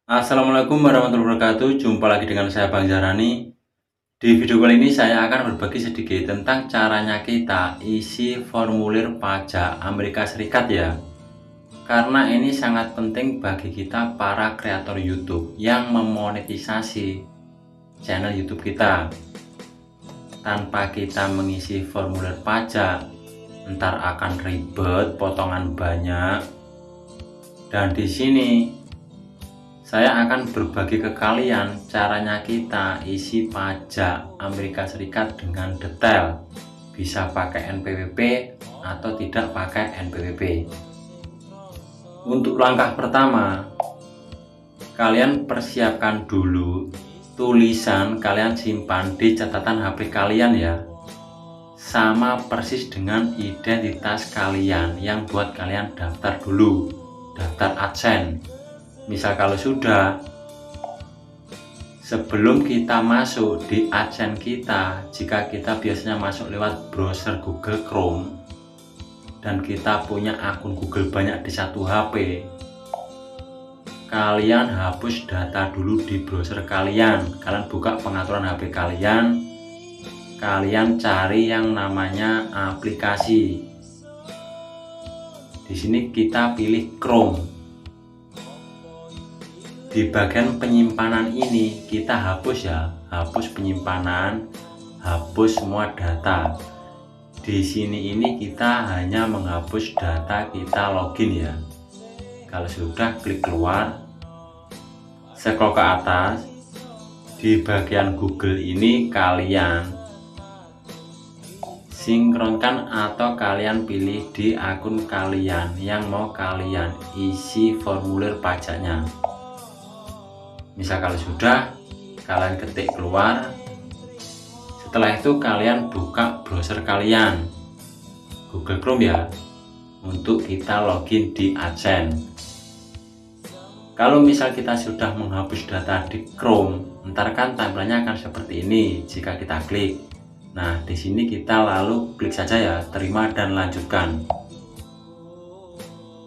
Assalamualaikum warahmatullahi wabarakatuh. Jumpa lagi dengan saya Bang Jarani. Di video kali ini saya akan berbagi sedikit tentang caranya kita isi formulir pajak Amerika Serikat ya. Karena ini sangat penting bagi kita para kreator YouTube yang memonetisasi channel YouTube kita. Tanpa kita mengisi formulir pajak, ntar akan ribet, potongan banyak. Dan di sini saya akan berbagi ke kalian caranya kita isi pajak Amerika Serikat dengan detail. Bisa pakai NPWP atau tidak pakai NPWP. Untuk langkah pertama, kalian persiapkan dulu tulisan, kalian simpan di catatan HP kalian ya. Sama persis dengan identitas kalian yang buat kalian daftar dulu, daftar AdSense. Misal kalau sudah, sebelum kita masuk di AdSense kita, jika kita biasanya masuk lewat browser Google Chrome dan kita punya akun Google banyak di satu HP, kalian hapus data dulu di browser kalian. Kalian buka pengaturan HP kalian, kalian cari yang namanya aplikasi. Di sini kita pilih Chrome. Di bagian penyimpanan ini kita hapus ya, hapus penyimpanan, hapus semua data. Di sini ini kita hanya menghapus data kita login ya. Kalau sudah, klik keluar, scroll ke atas. Di bagian Google ini kalian sinkronkan atau kalian pilih di akun kalian yang mau kalian isi formulir pajaknya. Misal kalau sudah, kalian ketik keluar. Setelah itu kalian buka browser kalian, Google Chrome ya, untuk kita login di AdSense. Kalau misal kita sudah menghapus data di Chrome, ntar kan tampilannya akan seperti ini jika kita klik. Nah, di sini kita lalu klik saja ya, terima dan lanjutkan.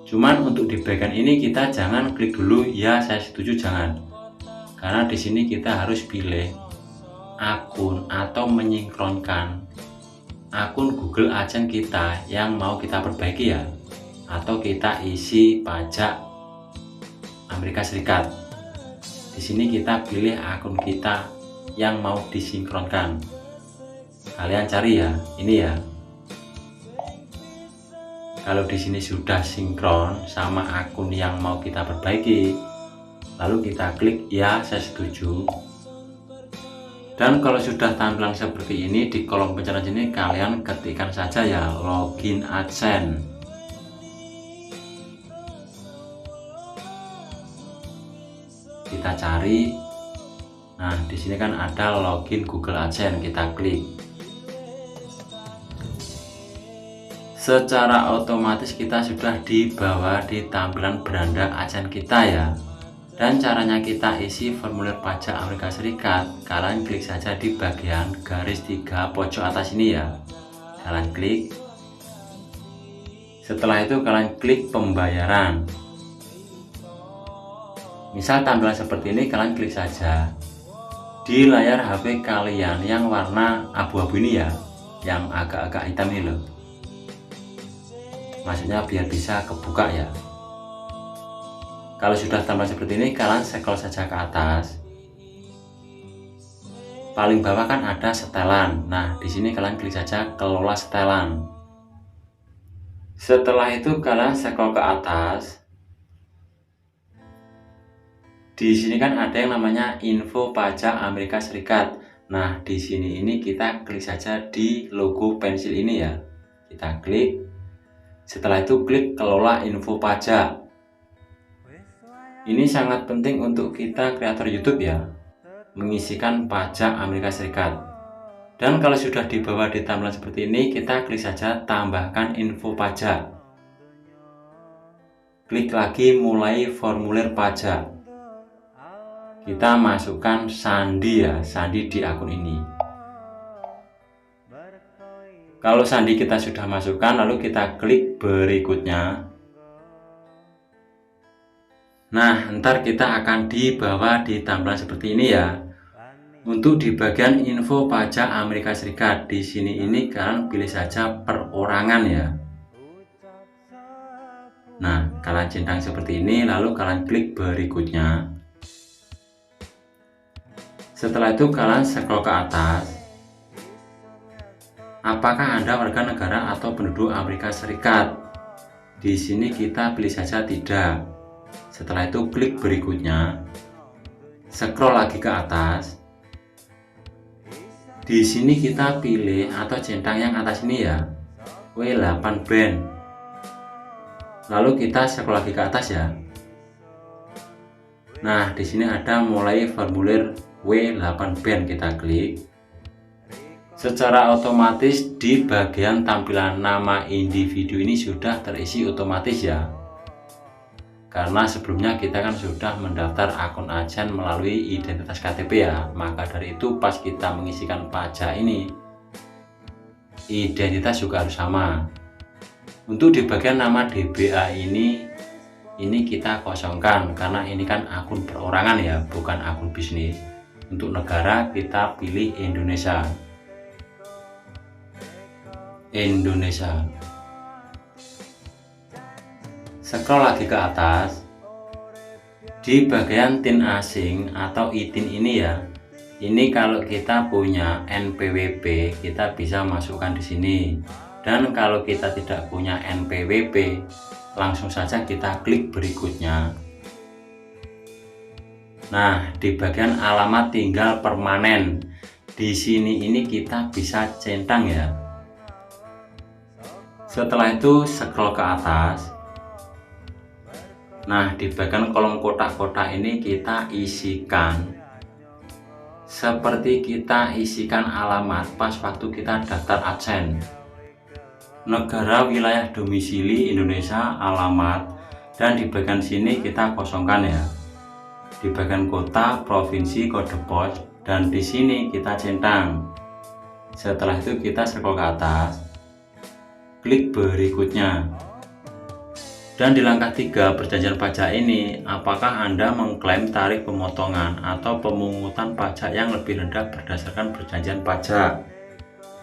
Cuman untuk di bagian ini kita jangan klik dulu ya saya setuju, jangan. Karena di sini kita harus pilih akun atau menyinkronkan akun Google AdSense kita yang mau kita perbaiki ya, atau kita isi pajak Amerika Serikat. Di sini kita pilih akun kita yang mau disinkronkan. Kalian cari ya, ini ya. Kalau di sini sudah sinkron sama akun yang mau kita perbaiki, lalu kita klik ya saya setuju. Dan kalau sudah tampilan seperti ini, di kolom pencarian sini kalian ketikkan saja ya login AdSense. Kita cari. Nah, di sini kan ada login Google AdSense, kita klik. Secara otomatis kita sudah dibawa di tampilan beranda AdSense kita ya. Dan caranya kita isi formulir pajak Amerika Serikat, kalian klik saja di bagian garis 3 pojok atas ini ya. Kalian klik. Setelah itu kalian klik pembayaran. Misal tampilan seperti ini, kalian klik saja. Di layar HP kalian yang warna abu-abu ini ya, yang agak-agak hitam ini loh. Maksudnya biar bisa kebuka ya. Kalau sudah tampilan seperti ini, kalian scroll saja ke atas. Paling bawah kan ada setelan. Nah, di sini kalian klik saja kelola setelan. Setelah itu kalian scroll ke atas. Di sini kan ada yang namanya info pajak Amerika Serikat. Nah, di sini ini kita klik saja di logo pensil ini ya. Kita klik. Setelah itu klik kelola info pajak. Ini sangat penting untuk kita kreator YouTube ya, mengisikan pajak Amerika Serikat. Dan kalau sudah dibawa di tampilan seperti ini, kita klik saja tambahkan info pajak. Klik lagi mulai formulir pajak. Kita masukkan sandi ya, sandi di akun ini. Kalau sandi kita sudah masukkan, lalu kita klik berikutnya. Nah, ntar kita akan dibawa di tampilan seperti ini ya. Untuk di bagian info pajak Amerika Serikat, di sini ini kalian pilih saja perorangan ya. Nah, kalian centang seperti ini, lalu kalian klik berikutnya. Setelah itu kalian scroll ke atas. Apakah Anda warga negara atau penduduk Amerika Serikat? Di sini kita pilih saja tidak. Setelah itu klik berikutnya. Scroll lagi ke atas. Di sini kita pilih atau centang yang atas ini ya, W8 band. Lalu kita scroll lagi ke atas ya. Nah, di sini ada mulai formulir W8 band, kita klik. Secara otomatis di bagian tampilan nama individu ini sudah terisi otomatis ya. Karena sebelumnya kita kan sudah mendaftar akun agen melalui identitas KTP ya. Maka dari itu pas kita mengisikan pajak ini, identitas juga harus sama. Untuk di bagian nama DBA ini kita kosongkan karena ini kan akun perorangan ya, bukan akun bisnis. Untuk negara kita pilih Indonesia. Scroll lagi ke atas. Di bagian TIN asing atau ITIN ini ya, ini kalau kita punya NPWP kita bisa masukkan di sini. Dan kalau kita tidak punya NPWP, langsung saja kita klik berikutnya. Nah, di bagian alamat tinggal permanen, di sini ini kita bisa centang ya. Setelah itu scroll ke atas. Nah, di bagian kolom kotak-kotak ini kita isikan seperti kita isikan alamat pas waktu kita daftar agen. Negara, wilayah domisili Indonesia, alamat, dan di bagian sini kita kosongkan ya. Di bagian kota, provinsi, kode pos, dan di sini kita centang. Setelah itu kita scroll ke atas. Klik berikutnya. Dan di langkah 3 perjanjian pajak ini, apakah Anda mengklaim tarif pemotongan atau pemungutan pajak yang lebih rendah berdasarkan perjanjian pajak?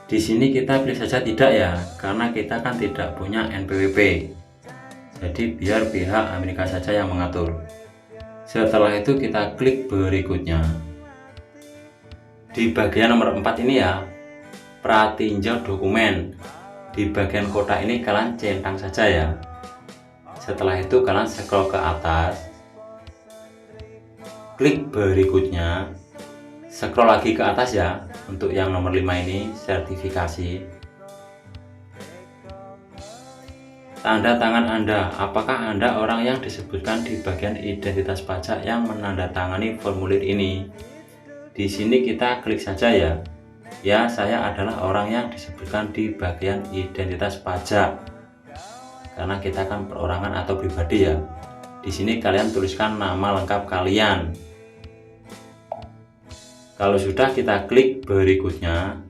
Di sini kita pilih saja tidak ya, karena kita kan tidak punya NPWP. Jadi biar pihak Amerika saja yang mengatur. Setelah itu kita klik berikutnya. Di bagian nomor 4 ini ya, pratinjau dokumen. Di bagian kotak ini kalian centang saja ya. Setelah itu kalian scroll ke atas, klik berikutnya, scroll lagi ke atas ya. Untuk yang nomor 5 ini sertifikasi. Tanda tangan Anda, apakah Anda orang yang disebutkan di bagian identitas pajak yang menandatangani formulir ini? Di sini kita klik saja ya. Ya, saya adalah orang yang disebutkan di bagian identitas pajak. Karena kita kan perorangan atau pribadi ya. Di sini kalian tuliskan nama lengkap kalian. Kalau sudah, kita klik berikutnya.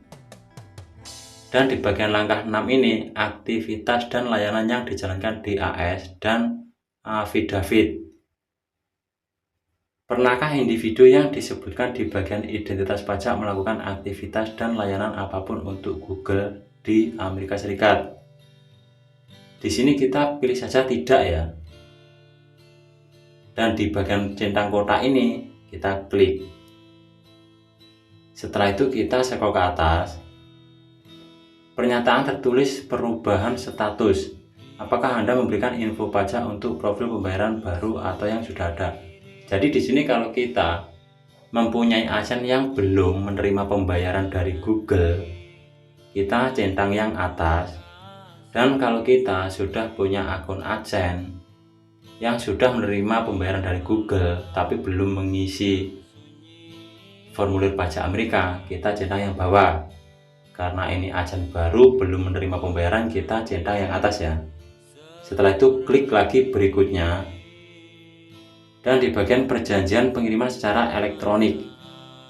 Dan di bagian langkah 6 ini, aktivitas dan layanan yang dijalankan DAS dan affidavit. Pernahkah individu yang disebutkan di bagian identitas pajak melakukan aktivitas dan layanan apapun untuk Google di Amerika Serikat? Di sini kita pilih saja tidak ya. Dan di bagian centang kotak ini kita klik. Setelah itu kita scroll ke atas. Pernyataan tertulis perubahan status. Apakah Anda memberikan info pajak untuk profil pembayaran baru atau yang sudah ada? Jadi di sini kalau kita mempunyai agen yang belum menerima pembayaran dari Google, kita centang yang atas. Dan kalau kita sudah punya akun agen yang sudah menerima pembayaran dari Google tapi belum mengisi formulir pajak Amerika, kita centang yang bawah. Karena ini agen baru belum menerima pembayaran, kita centang yang atas ya. Setelah itu klik lagi berikutnya. Dan di bagian perjanjian pengiriman secara elektronik,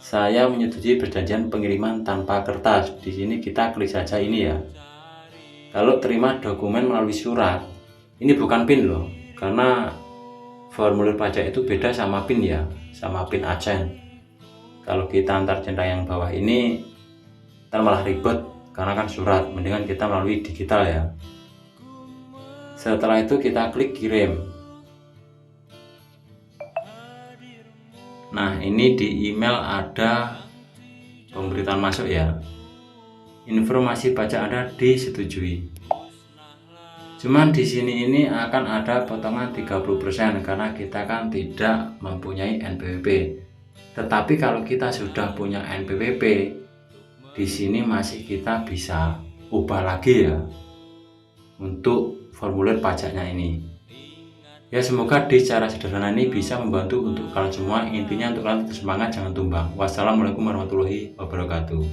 saya menyetujui perjanjian pengiriman tanpa kertas. Di sini kita klik saja ini ya. Kalau terima dokumen melalui surat, ini bukan PIN loh, karena formulir pajak itu beda sama PIN ya, sama PIN Acen. Kalau kita antar centang yang bawah ini ntar malah ribet karena kan surat, mendingan kita melalui digital ya. Setelah itu kita klik kirim. Nah, ini di email ada pemberitahuan masuk ya. Informasi pajak Anda disetujui. Cuman di sini ini akan ada potongan 30% karena kita kan tidak mempunyai NPWP. Tetapi kalau kita sudah punya NPWP, di sini masih kita bisa ubah lagi ya untuk formulir pajaknya ini. Ya, semoga di cara sederhana ini bisa membantu untuk kalian semua. Intinya untuk kalian tetap semangat, jangan tumbang. Wassalamualaikum warahmatullahi wabarakatuh.